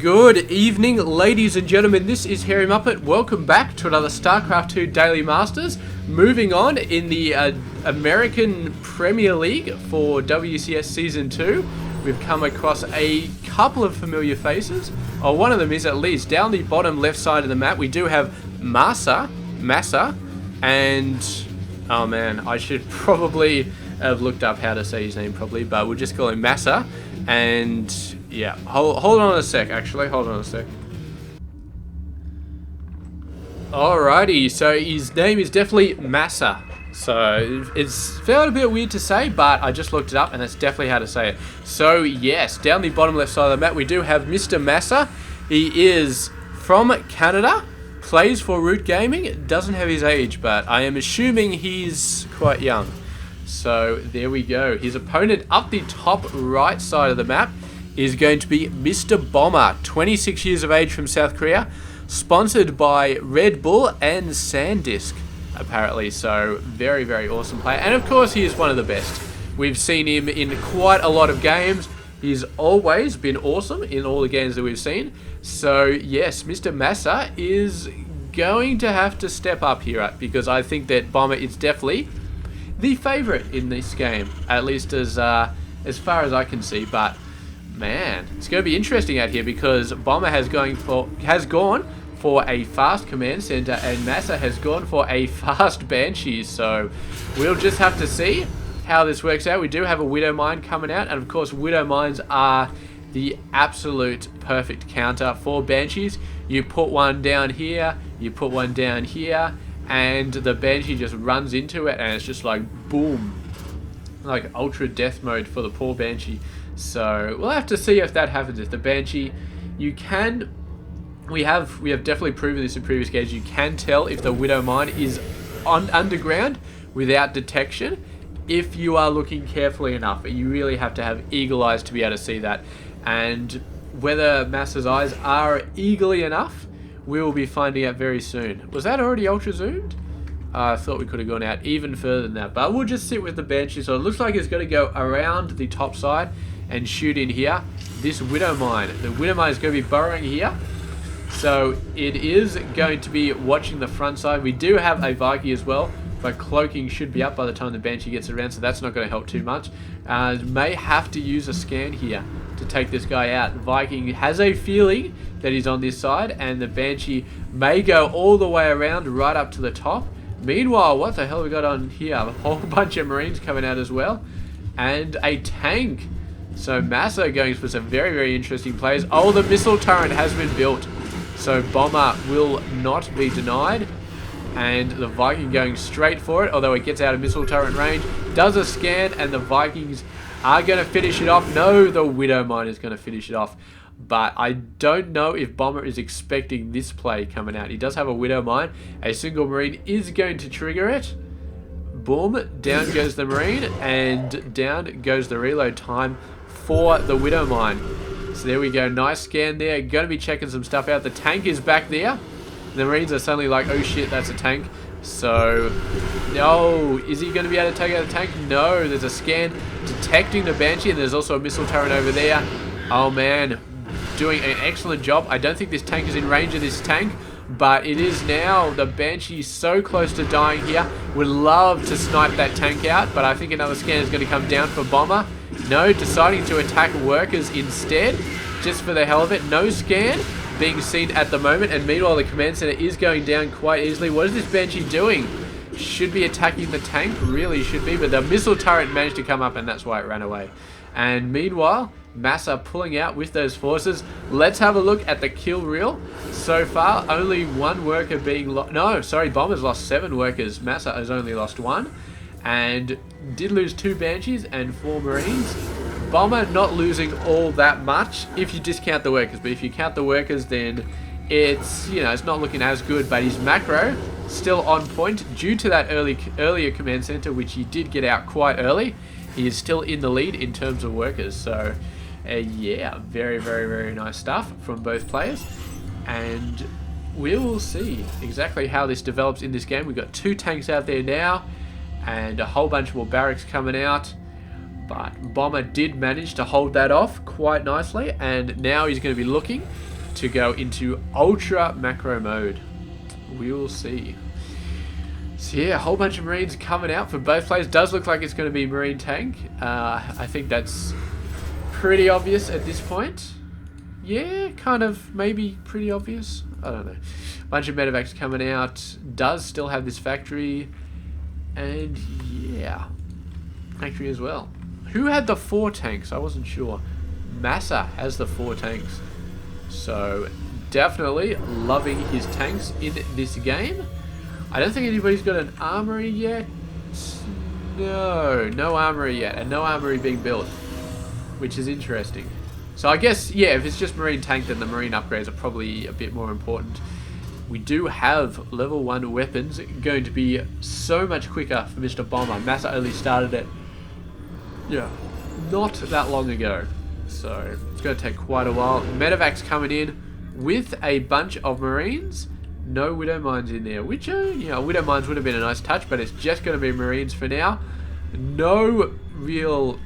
Good evening, ladies and gentlemen. This is Harry Muppet. Welcome back to another Starcraft 2 Daily Masters. Moving on in the American Premier League for WCS Season 2. We've come across a couple of familiar faces. Oh, one of them is at least down the bottom left side of the map. We do have MaSa, and oh man, I should probably have looked up how to say his name properly, but we'll just call him MaSa. And yeah, hold on a sec, actually. Hold on a sec. Alrighty, so his name is definitely MaSa. So it's felt a bit weird to say, but I just looked it up and that's definitely how to say it. So yes, down the bottom left side of the map, we do have Mr. MaSa. He is from Canada, plays for Root Gaming, doesn't have his age, but I am assuming he's quite young. So there we go. His opponent up the top right side of the map is going to be Mr. Bomber, 26 years of age from South Korea, sponsored by Red Bull and SanDisk, apparently. So very, very awesome player. And of course, he is one of the best. We've seen him in quite a lot of games. He's always been awesome in all the games that we've seen. So yes, Mr. MaSa is going to have to step up here, because I think that Bomber is definitely the favorite in this game, at least as far as I can see. But man, it's going to be interesting out here, because Bomber has gone for a fast command center and MaSa has gone for a fast Banshee. So we'll just have to see how this works out. We do have a Widow Mine coming out, and of course Widow Mines are the absolute perfect counter for Banshees. You put one down here, you put one down here, and the Banshee just runs into it, and it's just like boom, like ultra death mode for the poor Banshee. So we'll have to see if that happens. If the Banshee, we have definitely proven this in previous games, you can tell if the Widow Mine is underground without detection if you are looking carefully enough. You really have to have eagle eyes to be able to see that, and whether MaSa's eyes are eagerly enough, we will be finding out very soon. Was that already ultra zoomed? I thought we could have gone out even further than that, but we'll just sit with the Banshee. So it looks like it's going to go around the top side and shoot in here. This Widow Mine. The Widow Mine is going to be burrowing here. So it is going to be watching the front side. We do have a Viking as well, but cloaking should be up by the time the Banshee gets around, so that's not going to help too much. May have to use a scan here to take this guy out. Viking has a feeling that he's on this side, and the Banshee may go all the way around right up to the top. Meanwhile, what the hell have we got on here? A whole bunch of Marines coming out as well, and a tank. So MaSa going for some very, very interesting plays. Oh, the missile turret has been built, so Bomber will not be denied. And the Viking going straight for it, although it gets out of missile turret range. Does a scan, and the Vikings are going to finish it off. No, the Widow Mine is going to finish it off. But I don't know if Bomber is expecting this play coming out. He does have a Widow Mine. A single Marine is going to trigger it. Boom, down goes the Marine, and down goes the reload time for the Widow Mine. So there we go, nice scan there. Going to be checking some stuff out. The tank is back there. The Marines are suddenly like, oh shit, that's a tank. So, no, is he going to be able to take out the tank? No, there's a scan detecting the Banshee, and there's also a missile turret over there. Oh man, doing an excellent job. I don't think this tank is in range of this tank, but it is now. The Banshee's so close to dying here. Would love to snipe that tank out, but I think another scan is going to come down for Bomber. No, deciding to attack workers instead, just for the hell of it. No scan being seen at the moment, and meanwhile the command center is going down quite easily. What is this Banshee doing? Should be attacking the tank, really should be, but the missile turret managed to come up, and that's why it ran away. And meanwhile, MaSa pulling out with those forces. Let's have a look at the kill reel. So far, only one worker being lost. No, sorry, Bomber's lost 7 workers. MaSa has only lost 1, and did lose 2 Banshees and 4 Marines. Bomber not losing all that much if you discount the workers, but if you count the workers, then it's, you know, it's not looking as good. But his macro still on point due to that earlier command center, which he did get out quite early. He is still in the lead in terms of workers. So yeah, very, very, very nice stuff from both players, and we will see exactly how this develops in this game. We've got 2 tanks out there now, and a whole bunch more barracks coming out. But Bomber did manage to hold that off quite nicely, and now he's going to be looking to go into ultra macro mode. We will see. So yeah, a whole bunch of Marines coming out for both players. Does look like it's going to be Marine tank. I think that's pretty obvious at this point. Yeah, kind of maybe pretty obvious. I don't know. Bunch of medevacs coming out. Does still have this factory. And yeah, factory as well. Who had the 4 tanks? I wasn't sure. MaSa has the 4 tanks. So definitely loving his tanks in this game. I don't think anybody's got an armory yet. No armory yet. And no armory being built, which is interesting. So I guess, yeah, if it's just Marine tank, then the Marine upgrades are probably a bit more important. We do have level 1 weapons going to be so much quicker for Mr. Bomber. MaSa only started it, yeah, not that long ago. So it's going to take quite a while. Medevac's coming in with a bunch of Marines. No Widow Mines in there, which, you know, Widow Mines would have been a nice touch, but it's just going to be Marines for now. No real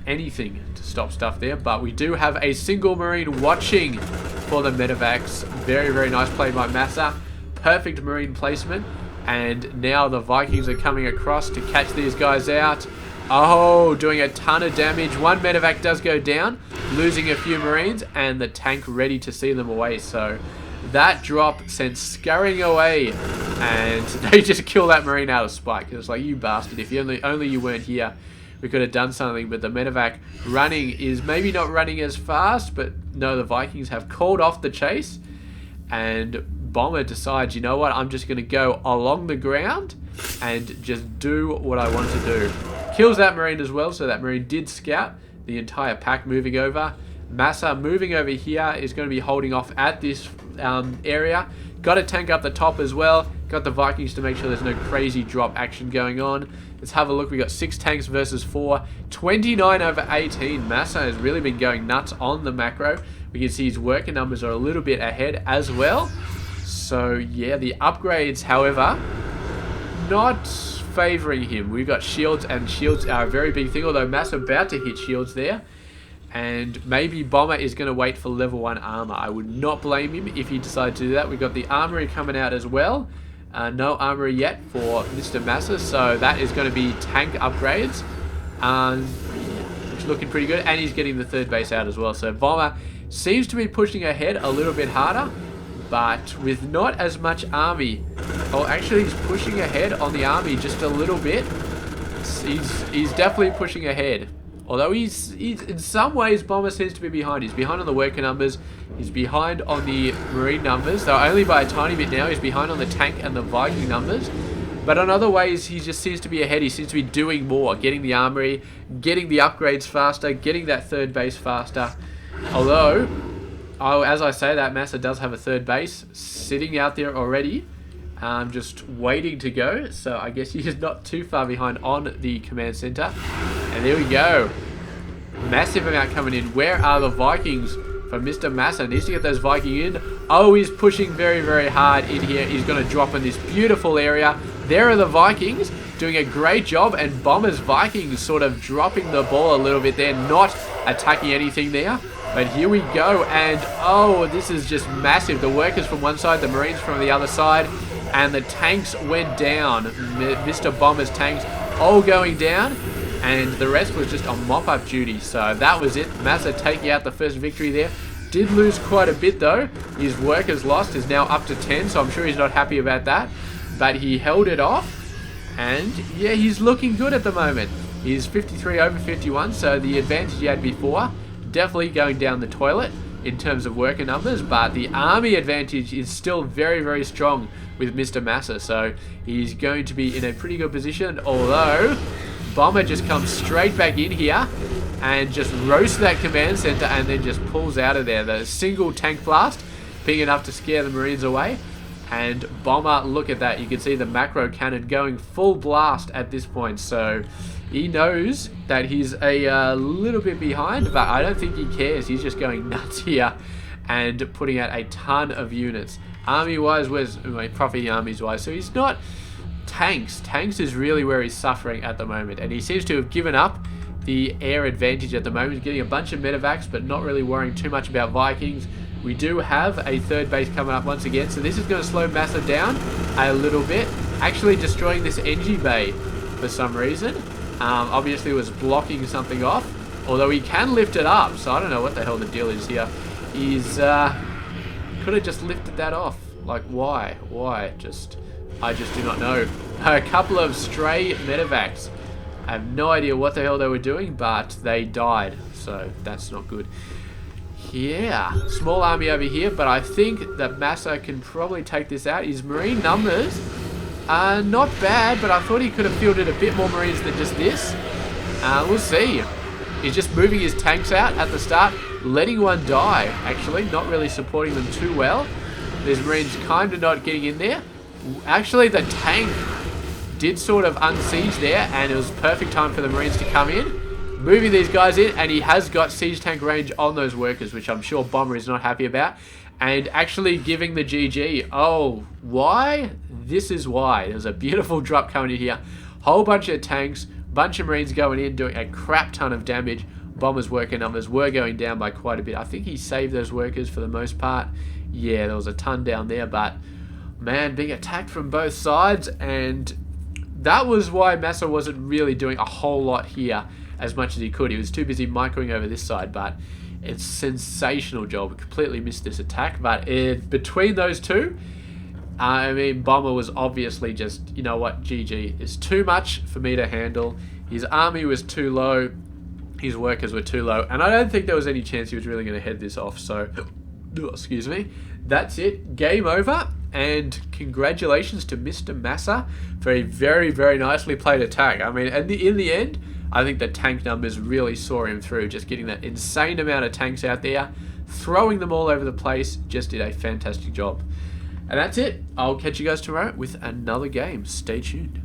anything to stop stuff there, but we do have a single Marine watching for the medevacs. Very, very nice play by MaSa. Perfect Marine placement. And now the Vikings are coming across to catch these guys out. Oh, doing a ton of damage. One medevac does go down, losing a few Marines, and the tank ready to see them away. So that drop sent scurrying away, and they just kill that Marine out of spite. Because it's like, you bastard, if you only you weren't here, we could have done something. But the medevac running is maybe not running as fast, but no, the Vikings have called off the chase, and Bomber decides, you know what, I'm just going to go along the ground and just do what I want to do. Kills that Marine as well, so that Marine did scout the entire pack moving over. MaSa moving over here is going to be holding off at this area. Got a tank up the top as well. Got the Vikings to make sure there's no crazy drop action going on. Let's have a look. We got 6 tanks versus 4. 29 over 18. MaSa has really been going nuts on the macro. We can see his worker numbers are a little bit ahead as well. So yeah, the upgrades, however, not favouring him. We've got shields, and shields are a very big thing, although MaSa about to hit shields there. And maybe Bomber is going to wait for level 1 armor. I would not blame him if he decided to do that. We've got the armory coming out as well. No armory yet for Mr. MaSa, so that is going to be tank upgrades. Which is looking pretty good. And he's getting the 3rd base out as well. So Bomber seems to be pushing ahead a little bit harder, but with not as much army. Oh, actually he's pushing ahead on the army just a little bit. He's definitely pushing ahead. Although he's in some ways, Bomber seems to be behind. He's behind on the worker numbers. He's behind on the Marine numbers, though only by a tiny bit now. He's behind on the tank and the Viking numbers. But on other ways, he just seems to be ahead. He seems to be doing more. Getting the armory, getting the upgrades faster, getting that 3rd base faster. Although, as I say that, MaSa does have a 3rd base sitting out there already. Just waiting to go, so I guess he's not too far behind on the command center. And there we go. Massive amount coming in. Where are the Vikings from Mr. MaSa? Needs to get those Viking in. Oh, he's pushing very, very hard in here. He's going to drop in this beautiful area. There are the Vikings doing a great job, and Bomber's Vikings sort of dropping the ball a little bit there, not attacking anything there. But here we go, and oh, this is just massive. The workers from one side, the Marines from the other side, and the tanks went down. Mr. Bomber's tanks all going down, and the rest was just on mop-up duty. So that was it. MaSa taking out the first victory there. Did lose quite a bit though. His workers lost is now up to 10, so I'm sure he's not happy about that. But he held it off, and yeah, he's looking good at the moment. He's 53 over 51, so the advantage he had before definitely going down the toilet in terms of worker numbers, but the army advantage is still very, very strong with Mr. MaSa, so he's going to be in a pretty good position, although Bomber just comes straight back in here and just roasts that command center and then just pulls out of there. The single tank blast being enough to scare the Marines away, and Bomber, look at that, you can see the macro cannon going full blast at this point, so he knows that he's a little bit behind, but I don't think he cares. He's just going nuts here and putting out a ton of units. Army-wise, Profit armies-wise, so he's not tanks. Tanks is really where he's suffering at the moment, and he seems to have given up the air advantage at the moment. He's getting a bunch of medevacs, but not really worrying too much about Vikings. We do have a third base coming up once again, so this is going to slow MaSa down a little bit. Actually destroying this NG bay for some reason. Obviously was blocking something off, although he can lift it up, so I don't know what the hell the deal is here. He's could have just lifted that off. Like, why? Why? I just do not know. A couple of stray medevacs. I have no idea what the hell they were doing, but they died, so that's not good. Yeah, small army over here, but I think that MaSa can probably take this out. His marine numbers are not bad, but I thought he could have fielded a bit more marines than just this. We'll see. He's just moving his tanks out at the start, letting one die, actually, not really supporting them too well. There's marines kind of not getting in there. Actually, the tank did sort of unsiege there, and it was perfect time for the marines to come in. Moving these guys in, and he has got siege tank range on those workers, which I'm sure Bomber is not happy about. And actually giving the GG. Oh, why? This is why. There's a beautiful drop coming in here. Whole bunch of tanks, bunch of marines going in, doing a crap ton of damage. Bomber's worker numbers were going down by quite a bit. I think he saved those workers for the most part. Yeah, there was a ton down there, but man, being attacked from both sides, and that was why MaSa wasn't really doing a whole lot here as much as he could. He was too busy microing over this side, but it's sensational job. Completely missed this attack, but between those two, I mean, Bomber was obviously just, you know what, GG. It's too much for me to handle. His army was too low. His workers were too low, and I don't think there was any chance he was really going to head this off, so excuse me. That's it. Game over, and congratulations to Mr. MaSa for a very, very nicely played attack. I mean, in the end, I think the tank numbers really saw him through. Just getting that insane amount of tanks out there, throwing them all over the place, just did a fantastic job. And that's it. I'll catch you guys tomorrow with another game. Stay tuned.